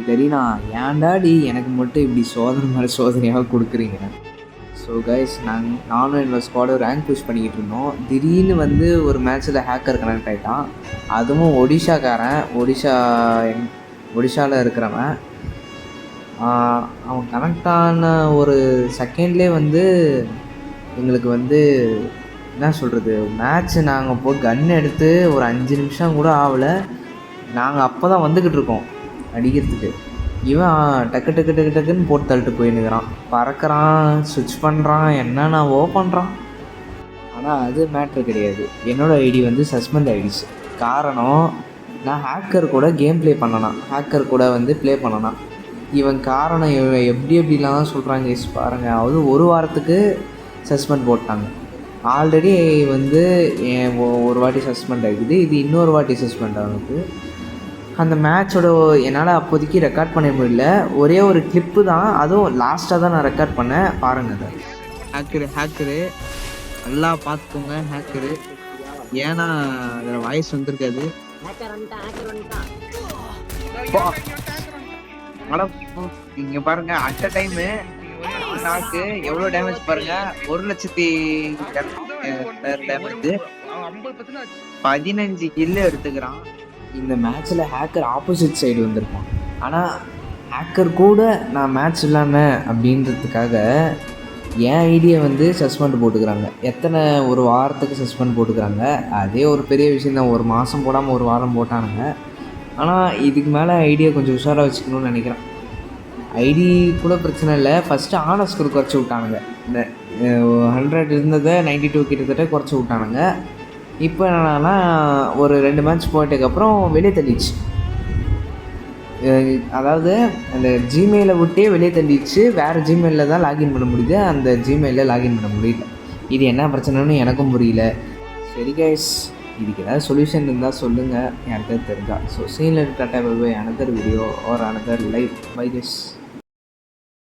கரீனா, ஏன்டாடி எனக்கு மட்டும் இப்படி சோதனை மேலே சோதனையாக கொடுக்குறீங்க? ஸோ கைஸ், நானும் என்னோடய ஸ்குவாடும் ரேங்க் புஷ் பண்ணிக்கிட்டு இருந்தோம். திடீர்னு வந்து ஒரு மேட்ச்சில் ஹேக்கர் கனெக்ட் ஆகிட்டான். அதுவும் ஒடிஷாக்காரன், ஒடிஷாவில் இருக்கிறவன். அவன் கனெக்ட் ஆன ஒரு செகண்ட்லேயே வந்து எங்களுக்கு வந்து என்ன சொல்கிறது, மேட்ச்சு நாங்கள் போய் கன் எடுத்து ஒரு 5 நிமிஷம் கூட ஆகலை. நாங்கள் அப்போ தான் வந்துக்கிட்டு இருக்கோம் அடிக்கிறதுக்கு. இவன் டக்கு டக்கு டக்கு டக்குன்னு போட்டு தள்ளிட்டு போயின்னுக்கிறான். பறக்கிறான், ஸ்விட்ச் பண்ணுறான், என்னென்னவோ பண்ணுறான். ஆனால் அது மேட்ரு கிடையாது. என்னோடய ஐடி வந்து சஸ்பெண்ட் ஆகிடுச்சு. காரணம், நான் ஹேக்கர் கூட கேம் ப்ளே பண்ணனா, ஹேக்கர் கூட வந்து ப்ளே பண்ணனா. இவன் காரணம் இவன் எப்படிலாம் சொல்கிறாங்க பாருங்கள். அதாவது ஒரு வாரத்துக்கு சஸ்பெண்ட் போட்டாங்க. ஆல்ரெடி வந்து ஒரு வாட்டி சஸ்பெண்ட் ஆகிடுது, இது இன்னொரு வாட்டி சஸ்பெண்ட் ஆகுது. அந்த மேட்சோட என்னால் அப்போதைக்கு ரெக்கார்ட் பண்ண முடியல. ஒரே ஒரு கிளிப்பு தான், அதுவும் லாஸ்ட்டாக தான் நான் ரெக்கார்ட் பண்ணேன். பாருங்கள், அதை ஹேக்கரு நல்லா பார்த்துக்கோங்க. ஹேக்கரு ஏன்னா அதில் வாய்ஸ் வந்துருக்காது. இங்கே பாருங்க, அட் அ டைமு நாக்கு எவ்வளோ டேமேஜ் பாருங்க. 1,00,000 டேமேஜ், 15 கில்லு எடுத்துக்கிறான். இந்த மேட்ச்சில் ஹேக்கர் ஆப்போசிட் சைடு வந்திருப்பான். ஆனால் ஹேக்கர் கூட நான் மேட்ச் இல்லாமல் அப்படின்றதுக்காக என் ஐடியை வந்து சஸ்பெண்ட் போட்டுக்கிறாங்க. ஒரு வாரத்துக்கு சஸ்பெண்ட் போட்டுக்கிறாங்க. அதே ஒரு பெரிய விஷயந்தான். ஒரு மாதம் போடாமல் ஒரு வாரம் போட்டானுங்க. ஆனால் இதுக்கு மேலே ஐடியை கொஞ்சம் உஷாராக வச்சுக்கணும்னு நினைக்கிறேன். ஐடி கூட பிரச்சனை இல்லை, ஃபஸ்ட்டு ஆனர் ஸ்கோர் குறைச்சி விட்டானுங்க. இந்த 100 இருந்ததை 92 கிட்டத்தட்ட குறைச்சி விட்டானுங்க. இப்போ என்னன்னா, ஒரு 2 மேட்ச் போயிட்டதுக்கப்புறம் வெளியே தள்ளிடுச்சு. அதாவது அந்த ஜிமெயிலை விட்டே வெளியே தள்ளிடுச்சு. வேறு ஜிமெயிலில் தான் லாகின் பண்ண முடியுது, அந்த ஜிமெயிலில் லாகின் பண்ண முடியல. இது என்ன பிரச்சனைன்னு எனக்கும் புரியல. சரி கைஸ், இதுக்கு ஏதாவது சொல்யூஷன் இருந்தால் சொல்லுங்கள், யாருக்காவது தெரிஞ்சால். ஸோ சீனில் tata bye bye. Another video or another live. Bye guys.